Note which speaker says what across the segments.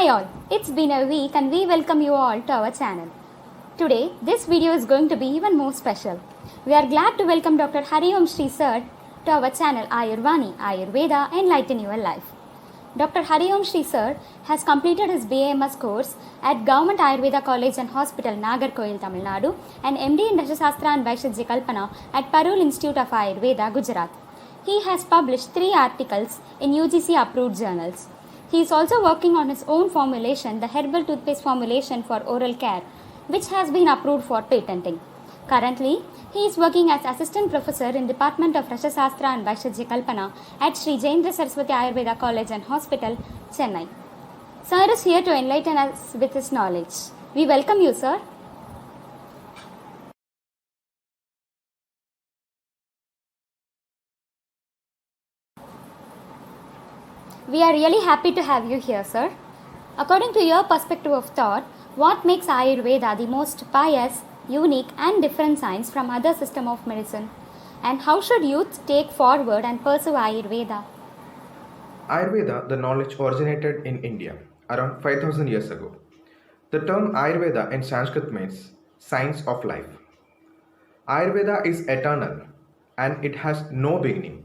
Speaker 1: Hi all, it's been a week and we welcome you all to our channel. Today, this video is going to be even more special. We are glad to welcome Dr. Hariom Sri Sir to our channel Ayurvani, Ayurveda, Enlighten Your Life. Dr. Hariom Sri Sir has completed his BAMS course at Government Ayurveda College and Hospital, Nagarkoil, Tamil Nadu, and MD in Dashasastra and Vaishajya Kalpana at Parul Institute of Ayurveda, Gujarat. He has published 3 articles in UGC approved journals. He is also working on his own formulation, the herbal toothpaste formulation for oral care, which has been approved for patenting. Currently, he is working as assistant professor in Department of Rashasastra and Vaishajya Kalpana at Sri Jayendra Saraswati Ayurveda College and Hospital, Chennai. Sir is here to enlighten us with his knowledge. We welcome you, sir. We are really happy to have you here, sir. According to your perspective of thought, what makes Ayurveda the most pious, unique and different science from other system of medicine? And how should youth take forward and pursue Ayurveda?
Speaker 2: Ayurveda, the knowledge originated in India around 5000 years ago. The term Ayurveda in Sanskrit means science of life. Ayurveda is eternal and it has no beginning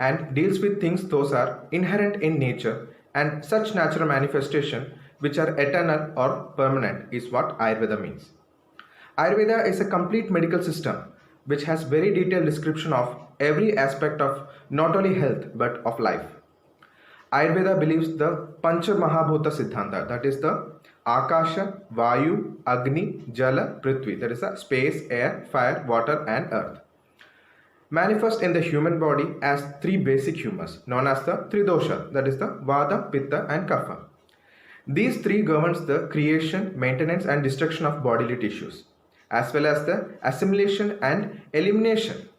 Speaker 2: and deals with things those are inherent in nature and such natural manifestation which are eternal or permanent is what Ayurveda means. Ayurveda is a complete medical system which has very detailed description of every aspect of not only health but of life. Ayurveda believes the Pancha Mahabhuta Siddhanta, that is the Akasha, Vayu, Agni, Jala, Prithvi, that is the space, air, fire, water and earth, manifest in the human body as 3 basic humors known as the Tridosha, that is the Vata, Pitta and Kapha. These 3 governs the creation, maintenance and destruction of bodily tissues as well as the assimilation and elimination.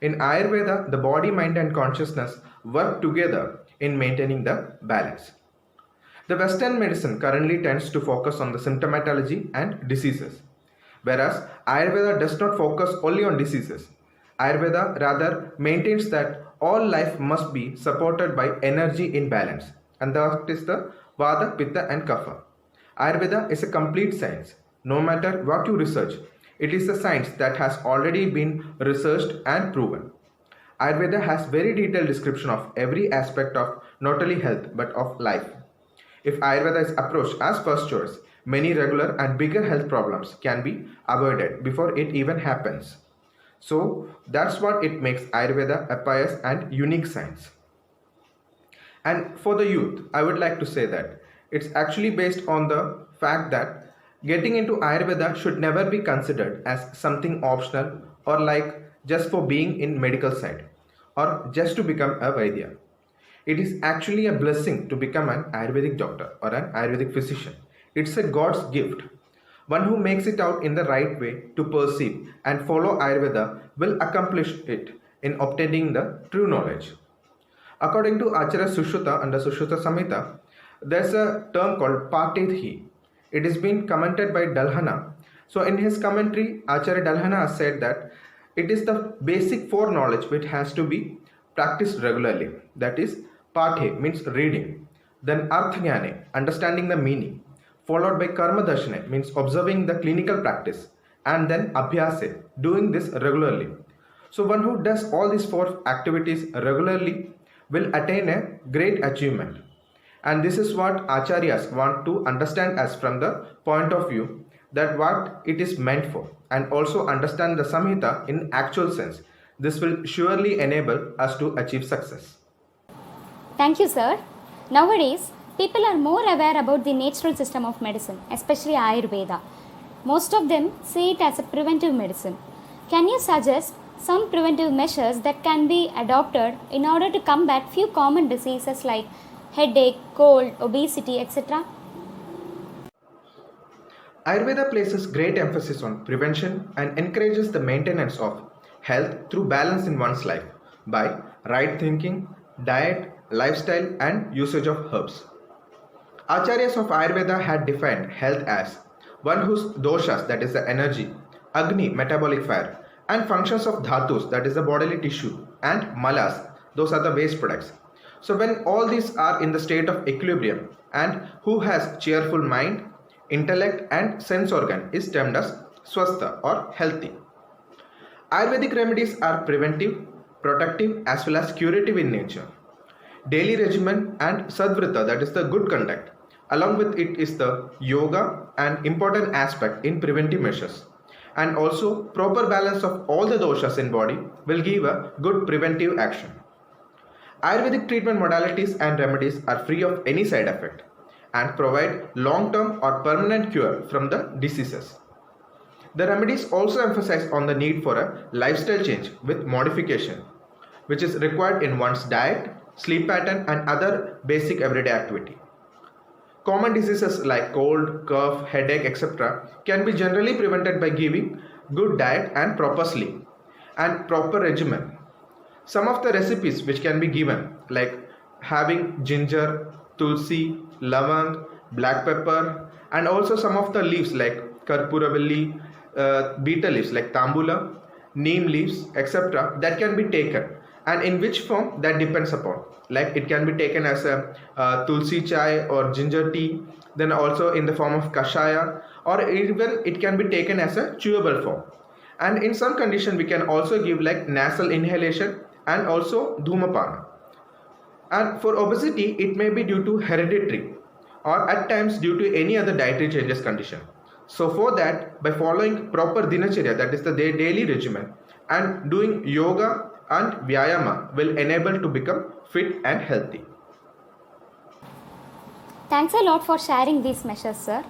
Speaker 2: In Ayurveda, the body, mind and consciousness work together in maintaining the balance. The Western medicine currently tends to focus on the symptomatology and diseases, whereas Ayurveda does not focus only on diseases. Ayurveda rather maintains that all life must be supported by energy in balance, and that is the Vata, Pitta and Kapha. Ayurveda is a complete science. No matter what you research, it is a science that has already been researched and proven. Ayurveda has very detailed description of every aspect of not only health but of life. If Ayurveda is approached as first choice, many regular and bigger health problems can be avoided before it even happens. So that's what it makes Ayurveda a pious and unique science. And for the youth, I would like to say that it's actually based on the fact that getting into Ayurveda should never be considered as something optional or like just for being in medical side or just to become a Vaidya. It is actually a blessing to become an Ayurvedic doctor or an Ayurvedic physician. It's a God's gift. One who makes it out in the right way to perceive and follow Ayurveda will accomplish it in obtaining the true knowledge. According to Acharya Sushruta under Sushruta Samhita, there's a term called Patedhi. It is been commented by Dalhana. So in his commentary, Acharya Dalhana has said that it is the basic 4 knowledge which has to be practiced regularly. That is, Pathe means reading. Then Arthajnane, understanding the meaning, followed by Karma Darshane, means observing the clinical practice, and then Abhyase, doing this regularly. So one who does all these 4 activities regularly will attain a great achievement. And this is what Acharyas want to understand as from the point of view that what it is meant for, and also understand the Samhita in actual sense. This will surely enable us to achieve success.
Speaker 1: Thank you, sir. Nowadays, people are more aware about the natural system of medicine, especially Ayurveda. Most of them see it as a preventive medicine. Can you suggest some preventive measures that can be adopted in order to combat few common diseases like headache, cold, obesity, etc.?
Speaker 2: Ayurveda places great emphasis on prevention and encourages the maintenance of health through balance in one's life by right thinking, diet, lifestyle and usage of herbs. Acharyas of Ayurveda had defined health as one whose doshas, that is the energy, Agni, metabolic fire, and functions of dhatus, that is the bodily tissue, and malas, those are the waste products, So when all these are in the state of equilibrium, and who has cheerful mind, intellect and sense organ is termed as swastha or healthy. Ayurvedic remedies are preventive, protective as well as curative in nature. Daily regimen and sadvrita, that is the good conduct, along with it is the yoga, an important aspect in preventive measures. And also proper balance of all the doshas in body will give a good preventive action. Ayurvedic treatment modalities and remedies are free of any side effect and provide long-term or permanent cure from the diseases. The remedies also emphasize on the need for a lifestyle change with modification, which is required in one's diet, sleep pattern and other basic everyday activity. Common diseases like cold, cough, headache, etc. can be generally prevented by giving good diet and proper sleep and proper regimen. Some of the recipes which can be given like having ginger, tulsi, lavang, black pepper and also some of the leaves like karpuravalli, betel leaves like tambula, neem leaves, etc. that can be taken, and in which form that depends upon, like it can be taken as a tulsi chai or ginger tea, then also in the form of kashaya, or even it can be taken as a chewable form. And in some condition we can also give like nasal inhalation and also dhumapana. And for obesity it may be due to hereditary or at times due to any other dietary changes condition. So for that, by following proper dinacharya, that is the daily regimen, and doing yoga and vyayama will enable to become fit and healthy.
Speaker 1: Thanks a lot for sharing these measures, sir.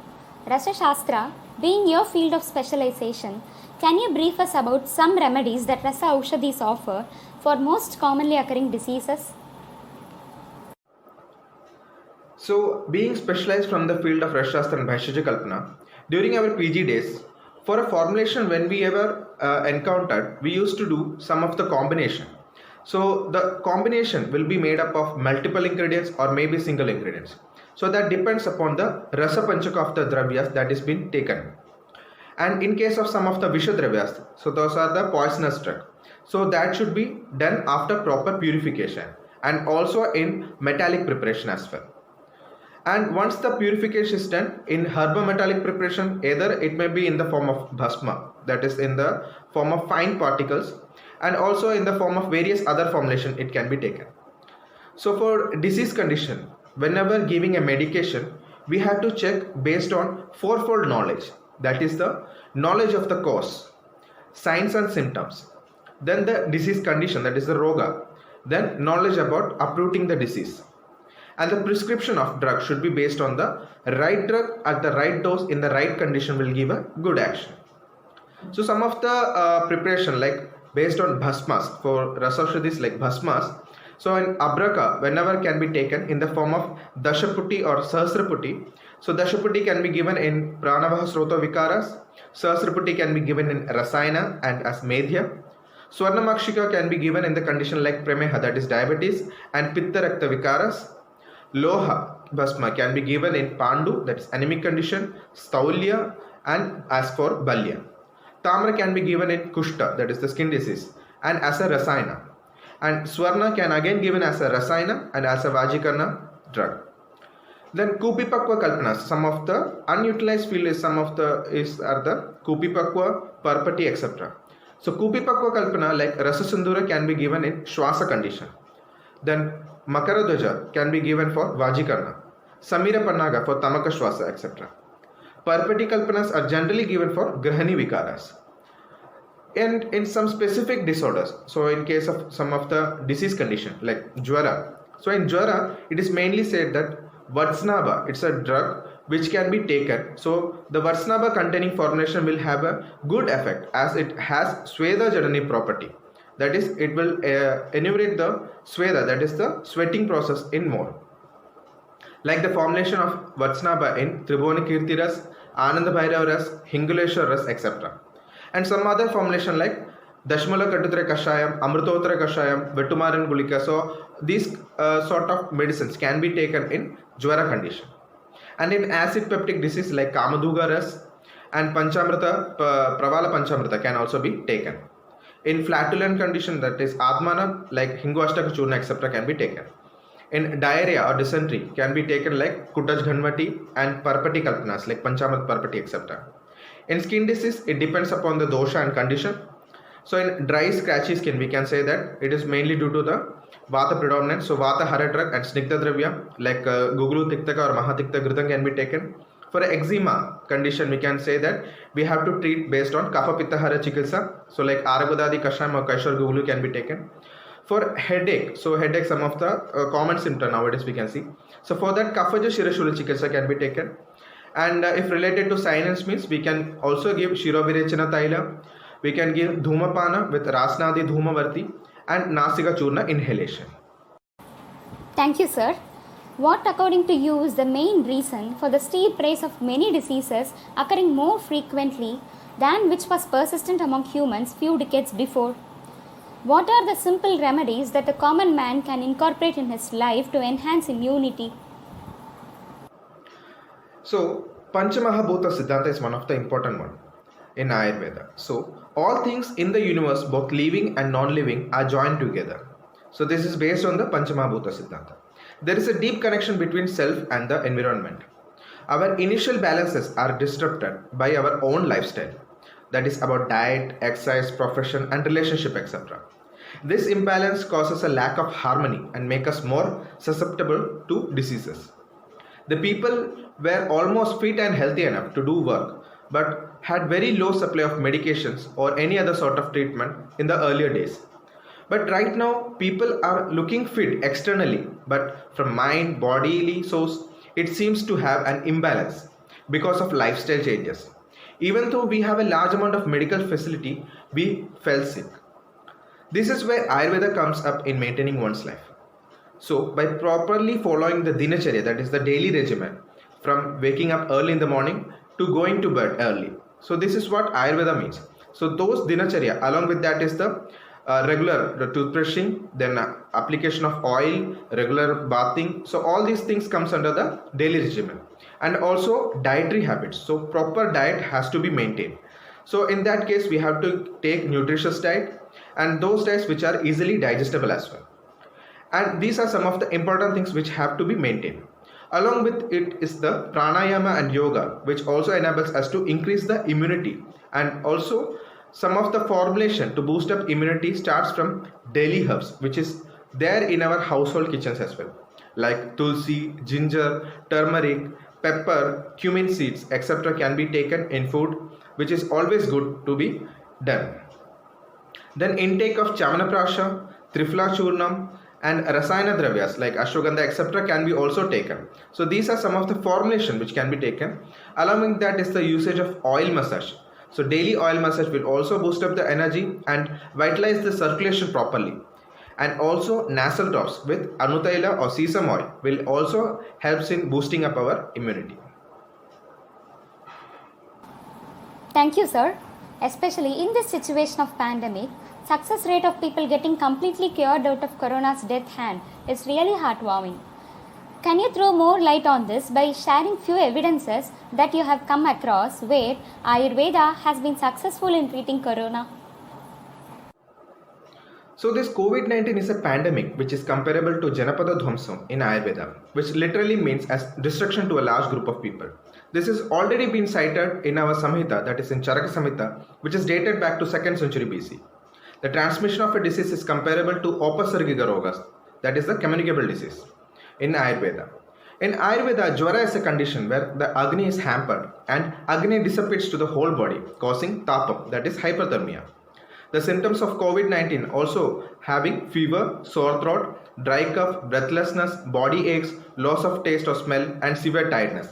Speaker 1: Rasa Shastra, being your field of specialization, can you brief us about some remedies that Rasa Aushadhis offer for most commonly occurring diseases?
Speaker 2: So, being specialized from the field of Rashastra and Bhaishya Kalpana, during our PG days, for a formulation when we ever encountered, we used to do some of the combination. So the combination will be made up of multiple ingredients or maybe single ingredients. So that depends upon the rasa panchaka of the dravyas that is being taken. And in case of some of the visha dravyas, so those are the poisonous drug. So that should be done after proper purification and also in metallic preparation as well. And once the purification is done in herbometallic preparation, either it may be in the form of bhasma, that is in the form of fine particles, and also in the form of various other formulation it can be taken. So for disease condition, whenever giving a medication, we have to check based on fourfold knowledge, that is the knowledge of the cause, signs and symptoms, then the disease condition, that is the roga, then knowledge about uprooting the disease. And the prescription of drug should be based on the right drug at the right dose in the right condition will give a good action. So some of the preparation like based on bhasmas, for rasaushadhis like bhasmas, so in abraka whenever can be taken in the form of dashaputti or sahasraputti. So dashaputti can be given in pranavaha srota vikaras, sahasraputti can be given in rasayana and as medhya. Swarnamakshika can be given in the condition like prameha, that is diabetes, and pitta rakta vikaras. Loha bhasma can be given in pandu, that is anemic condition, staulya, and as for balya. Tamra can be given in kushta, that is the skin disease, and as a rasayana. And swarna can again given as a rasayana and as a vajikarna drug. Then kupipakwa kalpanas, some of the unutilized field is some of the are the kupipakwa, parpati, etc. So kupipakwa kalpana like rasasandura can be given in shwasa condition. Then Makaradhaja can be given for Vajikarna, Samira Pannaga for Tamaka Shwasa, etc. Parpati Kalpanas are generally given for Grahani Vikaras. And in some specific disorders, so in case of some of the disease condition like Jwara, so in Jwara it is mainly said that Vatsnaba, it's a drug which can be taken. So the Vatsnaba containing formulation will have a good effect as it has Sweda Jadani property. That is, it will enumerate the sweda, that is the sweating process in more. Like the formulation of Vatsnaba in Tribhuvana Kirti Ras, Ananda Bhairava Ras, Hinguleshwar Ras, etc. And some other formulation like Dashmala Katutra Kashayam, Amrutottara Kashayam, Vetumaran Gulika. So these sort of medicines can be taken in Jwara condition. And in acid peptic disease like Kamaduga Ras and Panchamrita, Pravala Panchamrita can also be taken. In flatulent condition, that is Atmana, like Hinguashtaka Churna, etc. can be taken. In diarrhea or dysentery can be taken like Kutaj Ghanvati and Parpati Kalpanas like Panchamat Parpati etc. In skin disease, it depends upon the dosha and condition. So in dry scratchy skin, we can say that it is mainly due to the Vata predominance. So Vata Hara drug and Snigdha Dravya like Guglu Tiktaka or Mahatikta Ghritam can be taken. For eczema condition, we can say that we have to treat based on Kapha Pitta Hara Chikitsa. So like Arabadadi Kasham or Kaishar Guglu can be taken. For headache, so headache some of the common symptom nowadays we can see. So for that Kaphaja Shirashula Chikitsa can be taken. And if related to sinus means, we can also give Shirovirechana Taila, we can give Dhumapana with Rasnadi Dhumavarti and Nasika Churna inhalation.
Speaker 1: Thank you, sir. What, according to you, is the main reason for the steep rise of many diseases occurring more frequently than which was persistent among humans few decades before? What are the simple remedies that the common man can incorporate in his life to enhance immunity?
Speaker 2: So, Panchamahabhuta Siddhanta is one of the important one in Ayurveda. So, all things in the universe, both living and non-living, are joined together. So, this is based on the Panchamahabhuta Siddhanta. There is a deep connection between self and the environment. Our initial balances are disrupted by our own lifestyle. That is about diet, exercise, profession, and relationship, etc. This imbalance causes a lack of harmony and make us more susceptible to diseases. The people were almost fit and healthy enough to do work, but had very low supply of medications or any other sort of treatment in the earlier days. But right now, people are looking fit externally, but from mind, bodily source, it seems to have an imbalance because of lifestyle changes. Even though we have a large amount of medical facility, we fell sick. This is where Ayurveda comes up in maintaining one's life. So, by properly following the dinacharya, that is the daily regimen, from waking up early in the morning to going to bed early. So, this is what Ayurveda means. So, those dinacharya, along with that is the regular toothbrushing, then application of oil, regular bathing. So, all these things comes under the daily regimen. And also dietary habits. So, proper diet has to be maintained. So, in that case, we have to take nutritious diet and those diets which are easily digestible as well. And these are some of the important things which have to be maintained. Along with it is the pranayama and yoga, which also enables us to increase the immunity. And also some of the formulation to boost up immunity starts from daily herbs, which is there in our household kitchens as well, like tulsi, ginger, turmeric, pepper, cumin seeds, etc. can be taken in food, which is always good to be done. Then intake of Chamanaprasha, Trifla Churnam, and Rasayana Dravyas like Ashwagandha etc. can be also taken. So these are some of the formulation which can be taken. Along with that is the usage of oil massage. So daily oil massage will also boost up the energy and vitalize the circulation properly. And also nasal drops with Anutaila or sesame oil will also helps in boosting up our immunity.
Speaker 1: Thank you, sir. Especially in this situation of pandemic, success rate of people getting completely cured out of corona's death hand is really heartwarming. Can you throw more light on this by sharing few evidences that you have come across where Ayurveda has been successful in treating corona?
Speaker 2: So this COVID-19 is a pandemic which is comparable to Janapada Dhwamsam in Ayurveda, which literally means as destruction to a large group of people. This has already been cited in our Samhita, that is in Charaka Samhita, which is dated back to 2nd century BC. The transmission of a disease is comparable to Upasargika Rogas, that is the communicable disease in Ayurveda. In Ayurveda, Jwara is a condition where the Agni is hampered and Agni dissipates to the whole body, causing Tapam, that is hyperthermia. The symptoms of COVID-19 also having fever, sore throat, dry cough, breathlessness, body aches, loss of taste or smell, and severe tiredness.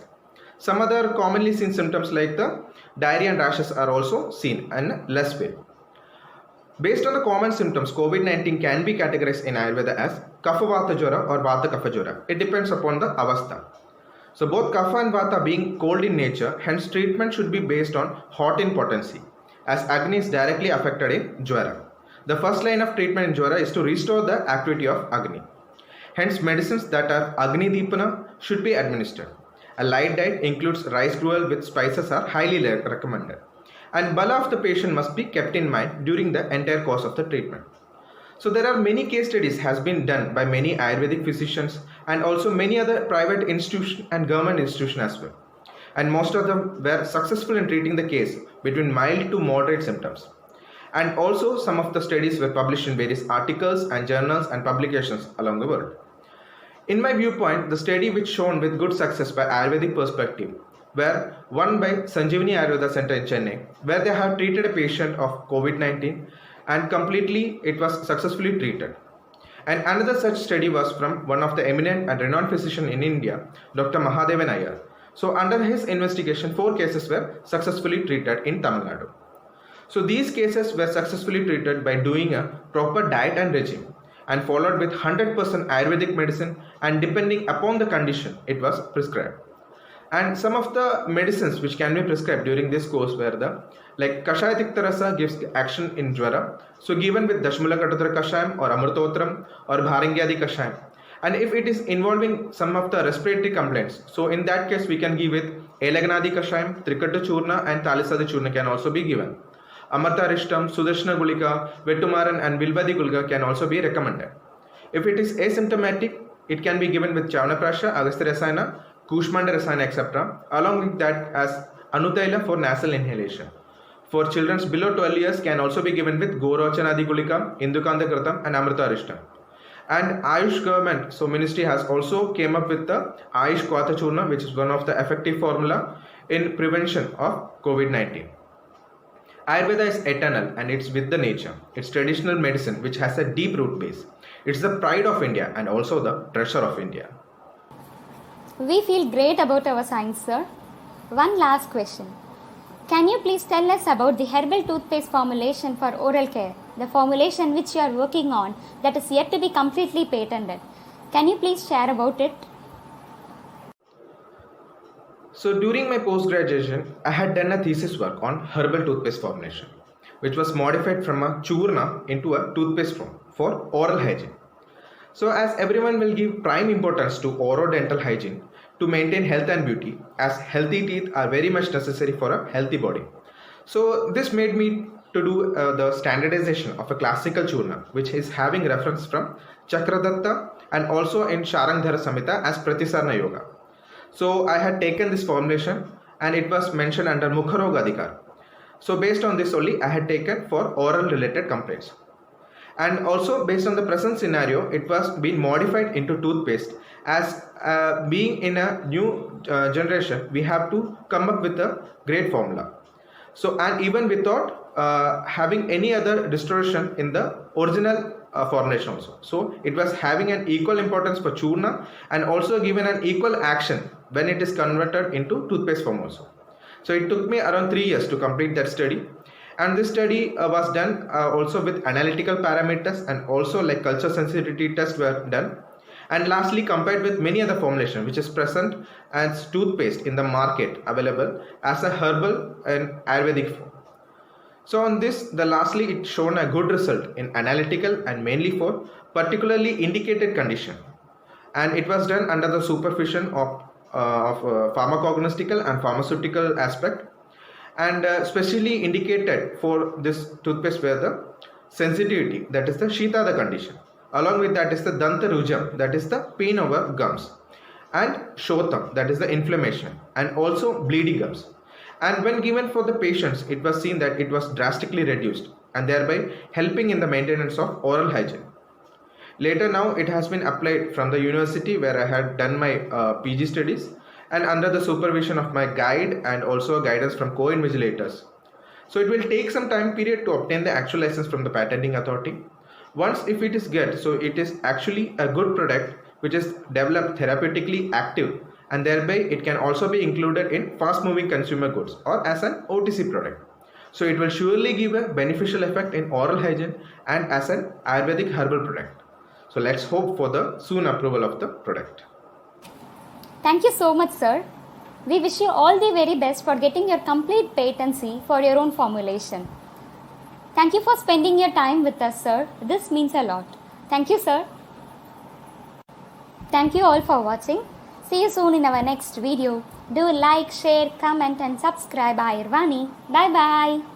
Speaker 2: Some other commonly seen symptoms like the diarrhea and rashes are also seen in less way. Based on the common symptoms, COVID-19 can be categorized in Ayurveda as Kapha Vata Jwara or Vata Kapha Jwara. It depends upon the avastha. So both Kapha and Vata being cold in nature, hence treatment should be based on hot in potency, as Agni is directly affected in Jwara. The first line of treatment in Jwara is to restore the activity of Agni. Hence medicines that are Agni Deepana should be administered. A light diet includes rice gruel with spices are highly recommended. And Bala of the patient must be kept in mind during the entire course of the treatment. So there are many case studies has been done by many Ayurvedic physicians and also many other private institution and government institution as well. And most of them were successful in treating the case between mild to moderate symptoms. And also some of the studies were published in various articles and journals and publications along the world. In my viewpoint, the study which shown with good success by Ayurvedic perspective were one by Sanjeevani Ayurveda Center in Chennai, where they have treated a patient of COVID-19 and completely it was successfully treated. And another such study was from one of the eminent and renowned physician in India, Dr. Mahadevan Iyer. So under his investigation, 4 cases were successfully treated in Tamil Nadu. So these cases were successfully treated by doing a proper diet and regime and followed with 100% Ayurvedic medicine, and depending upon the condition it was prescribed. And some of the medicines which can be prescribed during this course were the like Kashaya Tikta Rasa gives action in Jwara, so given with Dashmula Katatra Kashayam or Amrutotram or Bharingyadi Kashayam. And if it is involving some of the respiratory complaints, so in that case we can give with Elaganadi Kashayam, Trikata Churna and Talisada Churna can also be given. Amartarishtam, Sudarshana Gulika, Vetumaran and Vilvadi Gulika can also be recommended. If it is asymptomatic, it can be given with Chavanaprasha, Agastya Rasayana, Kushmanda Rasayana, etc. Along with that as Anutaila for nasal inhalation. For children below 12 years can also be given with Gorochanadi Gulika, Indukanda Kratam and Amrtarishtam. And Ayush government, so ministry has also came up with the Ayush Kwatha Churna, which is one of the effective formula in prevention of COVID-19. Ayurveda is eternal and it's with the nature. It's traditional medicine which has a deep root base. It's the pride of India and also the treasure of India.
Speaker 1: We feel great about our science, sir. One last question. Can you please tell us about the herbal toothpaste formulation for oral care, the formulation which you are working on that is yet to be completely patented? Can you please share about it?
Speaker 2: So during my post-graduation, I had done a thesis work on herbal toothpaste formulation, which was modified from a churna into a toothpaste form for oral hygiene. So as everyone will give prime importance to orodental hygiene to maintain health and beauty, as healthy teeth are very much necessary for a healthy body. So this made me to do the standardization of a classical churna, which is having reference from Chakradatta and also in Sharangdhara Samhita as Pratisarna Yoga. So I had taken this formulation and it was mentioned under Mukharoga Adhikar. So based on this only I had taken for oral related complaints. And also based on the present scenario, it was being modified into toothpaste as being in a new generation, we have to come up with a great formula. So and even without having any other distortion in the original formulation also. So it was having an equal importance for churna and also given an equal action when it is converted into toothpaste form also. So it took me around 3 years to complete that study. And this study was done also with analytical parameters and also like culture sensitivity tests were done. And lastly compared with many other formulation which is present as toothpaste in the market available as a herbal and Ayurvedic form. So on this, lastly it shown a good result in analytical and mainly for particularly indicated condition. And it was done under the supervision of pharmacognostical and pharmaceutical aspect, and specially indicated for this toothpaste were the sensitivity, that is the Shitada condition. Along with that is the Danta Rujam, that is the pain over gums, and Shotam, that is the inflammation, and also bleeding gums. And when given for the patients, it was seen that it was drastically reduced and thereby helping in the maintenance of oral hygiene. Later now it has been applied from the university where I had done my PG studies and under the supervision of my guide and also guidance from co-invigilators. So it will take some time period to obtain the actual license from the patenting authority. Once if it is get, so it is actually a good product which is developed therapeutically active, and thereby it can also be included in fast moving consumer goods or as an OTC product. So it will surely give a beneficial effect in oral hygiene and as an Ayurvedic herbal product. So let's hope for the soon approval of the product.
Speaker 1: Thank you so much, sir. We wish you all the very best for getting your complete patency for your own formulation. Thank you for spending your time with us, sir. This means a lot. Thank you, sir. Thank you all for watching. See you soon in our next video. Do like, share, comment and subscribe Ayurvani. Bye bye.